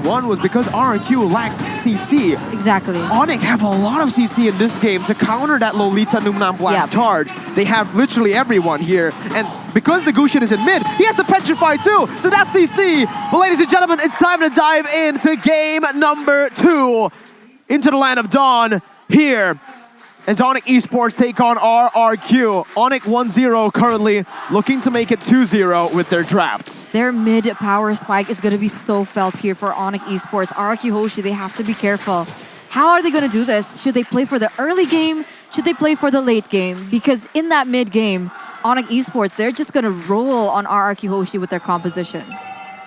One was because RRQ lacked CC. Exactly. ONIC have a lot of CC in this game to counter that Lolita Numnam Blast charge. They have literally everyone here. And because the Gusion is in mid, he has to petrify too. So that's CC. But ladies and gentlemen, it's time to dive into game number 2. Into the land of dawn here. As ONIC Esports take on RRQ. ONIC 1-0 currently, looking to make it 2-0 with their drafts. Their mid power spike is going to be so felt here for ONIC Esports. RRQ Hoshi, they have to be careful. How are they going to do this? Should they play for the early game? Should they play for the late game? Because in that mid game, ONIC Esports, they're just going to roll on RRQ Hoshi with their composition.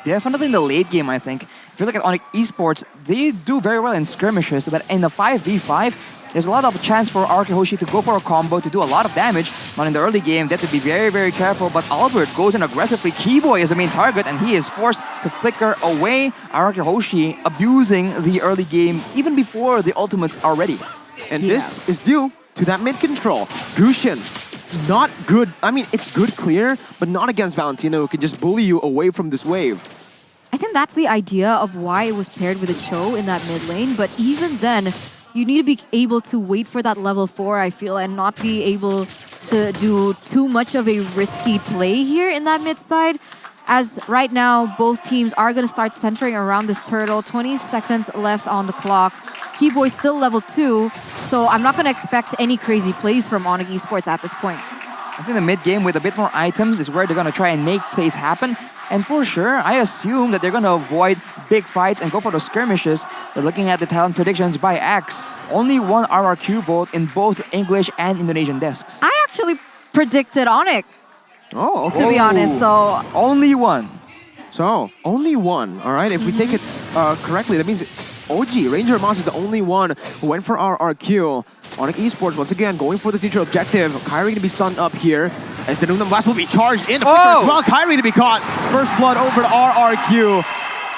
Definitely in the late game, I think. If you look at ONIC Esports, they do very well in skirmishes, but in the 5v5, there's a lot of chance for RRQ Hoshi to go for a combo, to do a lot of damage. But in the early game, they have to be very, very careful. But Albert goes in aggressively. Keyboy is the main target, and he is forced to flicker away. RRQ Hoshi abusing the early game even before the ultimates are ready. And this is due to that mid control. Gusion, not good. I mean, it's good clear, but not against Valentino, who can just bully you away from this wave. I think that's the idea of why it was paired with a Cho in that mid lane. But even then, you need to be able to wait for that level 4, I feel, and not be able to do too much of a risky play here in that mid side. As right now, both teams are going to start centering around this turtle. 20 seconds left on the clock. Keyboy still level 2, so I'm not going to expect any crazy plays from ONIC Esports at this point. I think the mid game with a bit more items is where they're going to try and make plays happen. And for sure, I assume that they're going to avoid big fights and go for the skirmishes. But looking at the talent predictions by Axe, only one RRQ vote in both English and Indonesian desks. I actually predicted ONIC, Oh, okay. to be honest, so... Only one. So, only one, all right? If we take it correctly, that means OG, Ranger Moss is the only one who went for RRQ. ONIC Esports, once again, going for this neutral objective. Kyrie gonna be stunned up here as the Numnam Blast will be charged in. The flicker as well. Kyrie to be caught. First blood over to RRQ.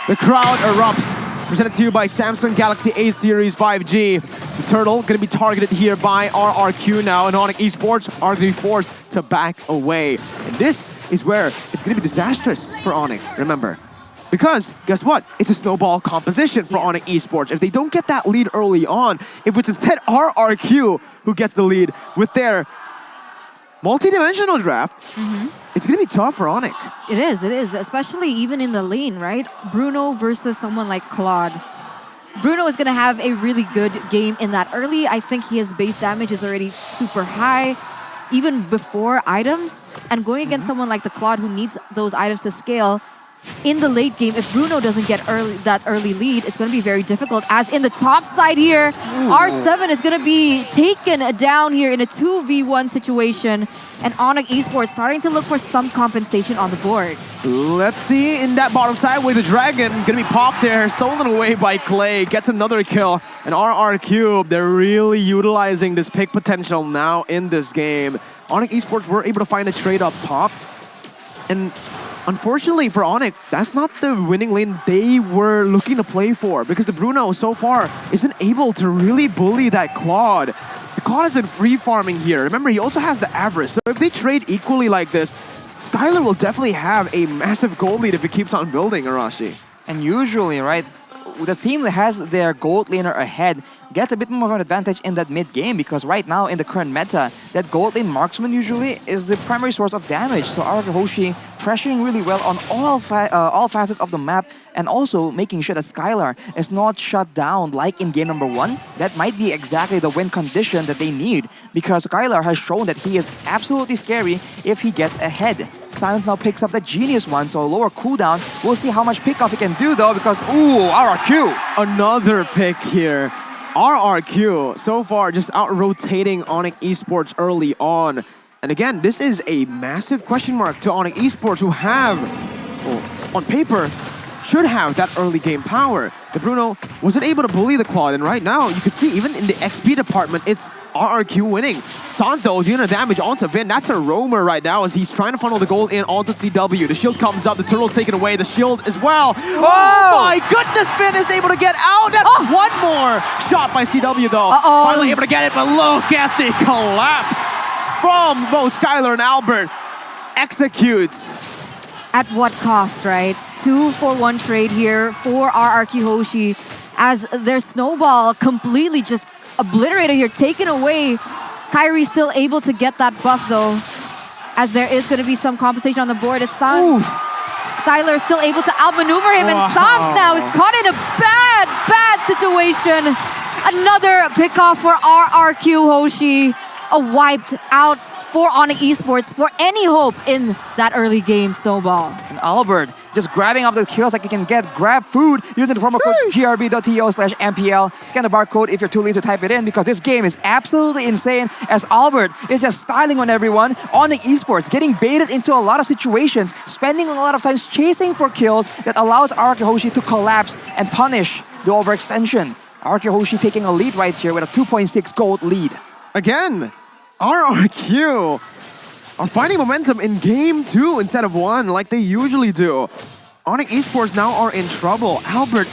The crowd erupts. Presented to you by Samsung Galaxy A Series 5G. The turtle gonna be targeted here by RRQ now, and ONIC Esports are gonna be forced to back away. And this is where it's gonna be disastrous for ONIC, remember. Because, guess what? It's a snowball composition for ONIC Esports. If they don't get that lead early on, if it's instead RRQ who gets the lead with their multi-dimensional draft, it's going to be tough for ONIC. It is, especially even in the lane, right? Bruno versus someone like Claude. Bruno is going to have a really good game in that early. I think his base damage is already super high, even before items. And going against someone like the Claude who needs those items to scale, in the late game, if Bruno doesn't get that early lead, it's going to be very difficult. As in the top side here, R7 is going to be taken down here in a 2v1 situation. And ONIC Esports starting to look for some compensation on the board. Let's see in that bottom side with the Dragon. Going to be popped there, stolen away by Clay. Gets another kill. And RRQ, they're really utilizing this pick potential now in this game. ONIC Esports were able to find a trade up top. And unfortunately for ONIC, that's not the winning lane they were looking to play for, because the Bruno so far isn't able to really bully that Claude. The Claude has been free farming here. Remember, he also has the Avarice. So if they trade equally like this, Skylar will definitely have a massive gold lead if it keeps on building, Arashi. And usually, right, the team that has their gold laner ahead gets a bit more of an advantage in that mid game, because right now in the current meta, that gold lane marksman usually is the primary source of damage. So RRQ Hoshi pressuring really well on all facets of the map, and also making sure that Skylar is not shut down like in game number 1. That might be exactly the win condition that they need, because Skylar has shown that he is absolutely scary if he gets ahead. Silence now picks up the Genius one, so lower cooldown. We'll see how much pickoff he can do though, because ooh, RRQ! Another pick here. RRQ, so far just out-rotating ONIC Esports early on. And again, this is a massive question mark to ONIC Esports, who have, well, on paper, should have that early game power. The Bruno wasn't able to bully the Claude, and right now, you can see even in the XP department, it's RRQ winning. Sans though, doing damage onto Vin. That's a roamer right now as he's trying to funnel the gold in onto CW. The shield comes up, the turtle's taken away, the shield as well. Oh my goodness, Vin is able to get out. That's one more shot by CW though. Finally able to get it, but look at the collapse from both Skylar and Albert. Executes. at what cost, right? 2-for-1 trade here for RRQ Hoshi as their snowball completely just obliterated here, taken away. Kyrie still able to get that buff though, as there is going to be some compensation on the board. As Skylar is still able to outmaneuver him, and Sans now is caught in a bad situation. Another pickoff for RRQ Hoshi. A wiped out for ONIC Esports for any hope in that early game snowball. And Albert just grabbing up the kills like you can get grab food using the promo code grb.to/MPL. Scan the barcode if you're too lazy to type it in, because this game is absolutely insane as Albert is just styling on everyone. ONIC Esports getting baited into a lot of situations, spending a lot of times chasing for kills that allows RRQ Hoshi to collapse and punish the overextension. RRQ Hoshi taking a lead right here with a 2.6 gold lead. Again, RRQ are finding momentum in game 2 instead of 1 like they usually do. ONIC Esports now are in trouble. Albert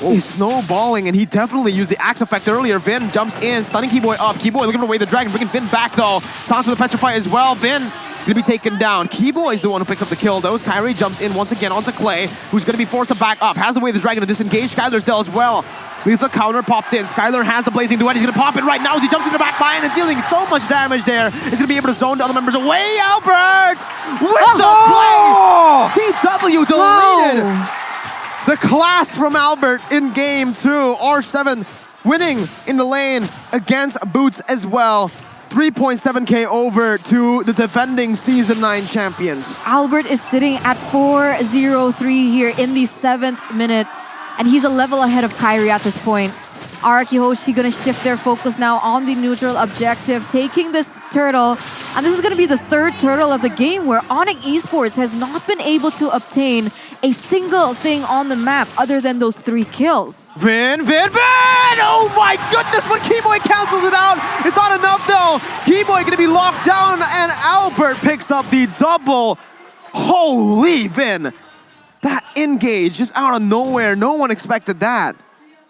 is snowballing, and he definitely used the axe effect earlier. Vin jumps in, stunning Keyboy up. Keyboy looking for away the dragon, bringing Vin back though. Sounds with the petrify as well. Vin gonna be taken down. Keyboy is the one who picks up the kill though. Kyrie jumps in once again onto Clay, who's gonna be forced to back up. Has the way the dragon to disengage. Skylar's still as well. Lethal counter popped in. Skylar has the blazing duet. He's gonna pop it right now as he jumps into the back line and dealing so much damage there. He's gonna be able to zone the other members away. Albert with the play. TW deleted. The class from Albert in game 2. R7 winning in the lane against Boots as well. 3.7k over to the defending Season 9 champions. Albert is sitting at 4-0-3 here in the 7th minute, and he's a level ahead of Kyrie at this point. RRQ Hoshi gonna shift their focus now on the neutral objective, taking this turtle, and this is gonna be the 3rd turtle of the game where ONIC Esports has not been able to obtain a single thing on the map other than those 3 kills. Vin! Oh my goodness, when Keyboy cancels it out, it's not enough though. Keyboy gonna be locked down, and Albert picks up the double. Holy Vin! That engage just out of nowhere, no one expected that.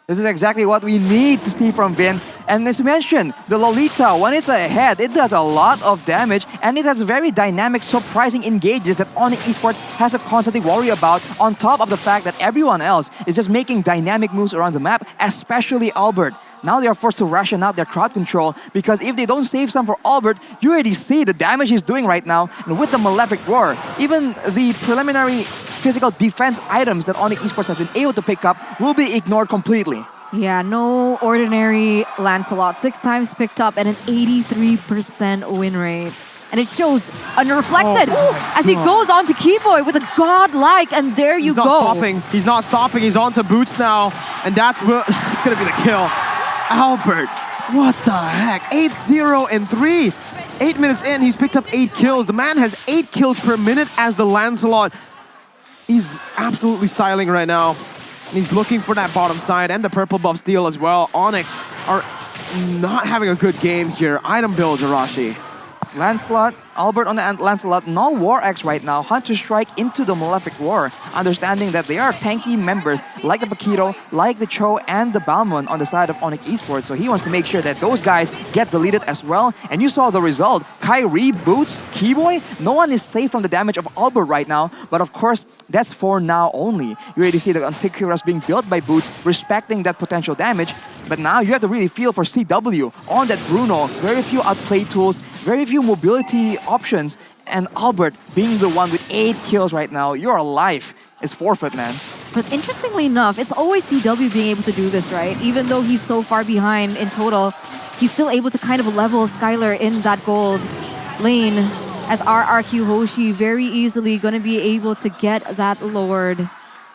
This is exactly what we need to see from Vin. And as you mentioned, the Lolita, when it's ahead, it does a lot of damage, and it has very dynamic, surprising engages that ONIC Esports has to constantly worry about, on top of the fact that everyone else is just making dynamic moves around the map, especially Albert. Now they are forced to ration out their crowd control, because if they don't save some for Albert, you already see the damage he's doing right now. And with the Malefic Roar, even the preliminary physical defense items that ONIC Esports has been able to pick up will be ignored completely. Yeah, no ordinary Lancelot. 6 times picked up and an 83% win rate. And it shows unreflected as he goes on to Keyboy with a godlike, and there you go. He's not stopping. He's on to Boots now, and that's going to be the kill. Albert, what the heck? 8-0-3. 8 minutes in, he's picked up 8 kills. The man has 8 kills per minute as the Lancelot. He's absolutely styling right now. And he's looking for that bottom side and the purple buff steal as well. ONIC are not having a good game here. Item builds, Arashi. Lancelot, Albert on the Lancelot, no War X right now. Hunter Strike into the Malefic War, understanding that they are tanky members like the Paquito, like the Cho, and the Balmon on the side of ONIC Esports. So he wants to make sure that those guys get deleted as well. And you saw the result. Kyrie, Boots, Keyboy, no one is safe from the damage of Albert right now. But of course, that's for now only. You already see the Antikyras being built by Boots, respecting that potential damage. But now you have to really feel for CW on that Bruno. Very few outplay tools, very few mobility options, and Albert being the one with 8 kills right now. Your life is forfeit, man. But interestingly enough, it's always CW being able to do this, right? Even though he's so far behind in total, he's still able to kind of level Skylar in that gold lane, as RRQ Hoshi very easily going to be able to get that Lord.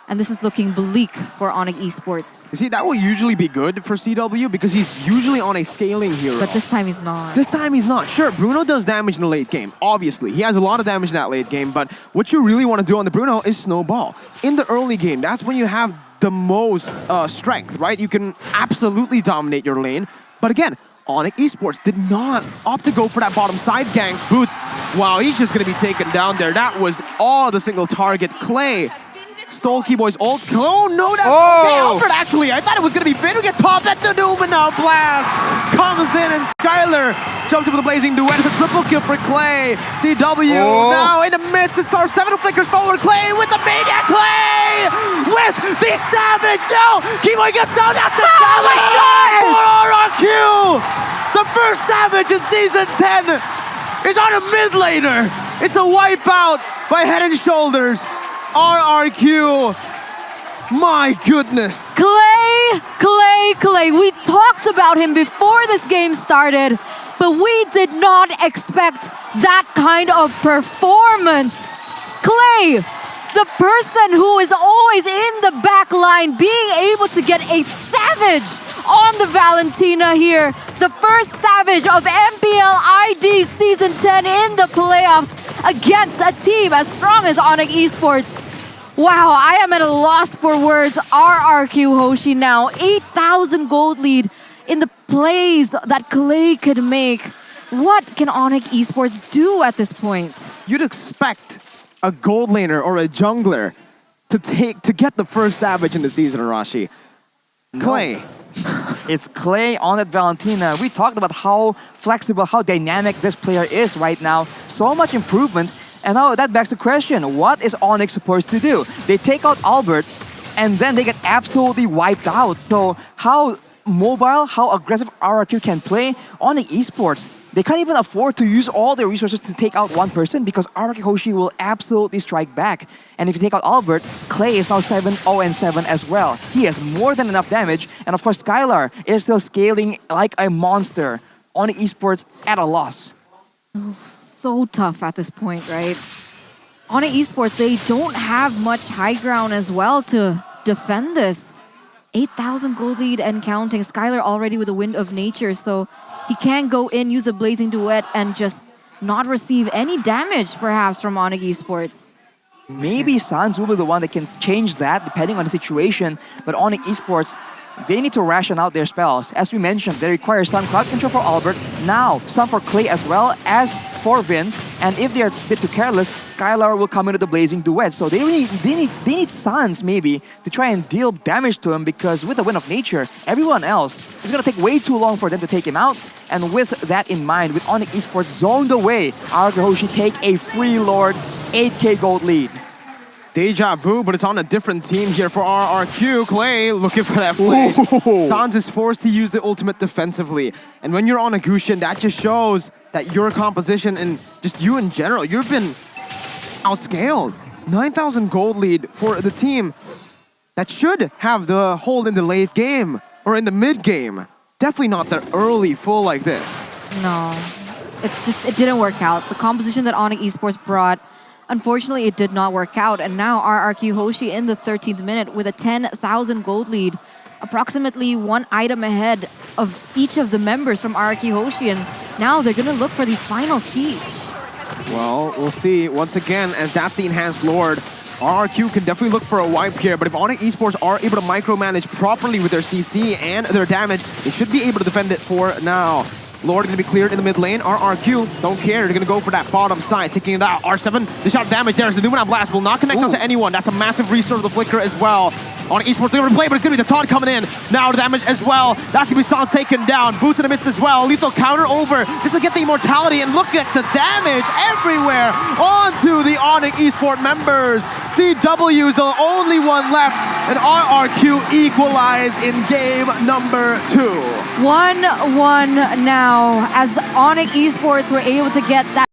And this is looking bleak for ONIC Esports. You see, that will usually be good for CW because he's usually on a scaling hero. But this time he's not. This time he's not. Sure, Bruno does damage in the late game, obviously. He has a lot of damage in that late game, but what you really want to do on the Bruno is snowball. In the early game, that's when you have the most strength, right? You can absolutely dominate your lane. But again, ONIC Esports did not opt to go for that bottom side gank. Boots, wow, he's just going to be taken down there. That was all the single targets. Clay stole Keyboy's ult. Oh, no, that's okay, Albert, actually. I thought it was going to be Vin who gets popped at the Numenau blast. Comes comes in and Skylar jumps into the blazing duet. It's a triple kill for Clay. CW now in the midst. The star 7 flickers forward. Clay with the maniac. Clay with the savage. No, Kimo gets down. That's the savage for RRQ. The first savage in season 10 is on a mid laner. It's a wipeout by Head and Shoulders. RRQ. My goodness. Clay. We talked about him before this game started, but we did not expect that kind of performance. Clay, the person who is always in the back line, being able to get a savage on the Valentina here. The first savage of MPL-ID Season 10 in the playoffs against a team as strong as ONIC Esports. Wow, I am at a loss for words. RRQ Hoshi now, 8,000 gold lead in the plays that Clay could make. What can ONIC Esports do at this point? You'd expect a gold laner or a jungler to get the first savage in the season, Arashi. Clay. It's Clay on that Valentina. We talked about how flexible, how dynamic this player is right now. So much improvement. And now that begs the question, what is ONIC supposed to do? They take out Albert, and then they get absolutely wiped out. So how mobile, how aggressive RRQ can play, ONIC Esports, they can't even afford to use all their resources to take out one person because RRQ Hoshi will absolutely strike back. And if you take out Albert, Clay is now 7-0-7 as well. He has more than enough damage. And of course, Skylar is still scaling like a monster. ONIC Esports at a loss. So tough at this point, right? ONIC Esports, they don't have much high ground as well to defend this. 8,000 gold lead and counting. Skylar already with a Wind of Nature, so he can go in, use a Blazing Duet, and just not receive any damage, perhaps, from ONIC Esports. Maybe Sans will be the one that can change that, depending on the situation. But ONIC Esports, they need to ration out their spells. As we mentioned, they require some crowd control for Albert, now some for Clay as well as for Vin. And if they're a bit too careless, Skylar will come into the Blazing Duet. So they need Sans maybe to try and deal damage to him, because with the Wind of Nature, everyone else is going to take way too long for them to take him out. And with that in mind, with ONIC Esports zoned away, RRQ Hoshi take a free Lord 8k gold lead. Deja vu, but it's on a different team here for RRQ. Clay looking for that play. Sans is forced to use the ultimate defensively. And when you're on a Gusion, that just shows that your composition and just you in general, you've been outscaled. 9,000 gold lead for the team that should have the hold in the late game or in the mid game. Definitely not the early full like this. No, it didn't work out. The composition that ONIC Esports brought, unfortunately, it did not work out. And now RRQ Hoshi in the 13th minute with a 10,000 gold lead, approximately one item ahead of each of the members from RRQ Hoshi. And now they're going to look for the final siege. Well, we'll see. Once again, as that's the enhanced Lord, RRQ can definitely look for a wipe here, but if ONIC Esports are able to micromanage properly with their CC and their damage, they should be able to defend it for now. Lord going to be cleared in the mid lane. RRQ don't care. They're going to go for that bottom side, taking it out. R7, the shot of damage there is the Numenat Blast. Will not connect onto anyone. That's a massive restore of the Flicker as well. ONIC Esports going to play, but it's going to be the taunt coming in. Now the damage as well. That's going to be Sans taken down. Boots in the midst as well. Lethal counter over just to get the immortality, and look at the damage everywhere onto the ONIC Esports members. CW is the only one left, and RRQ equalize in game number 2. 1-1 now as ONIC Esports were able to get that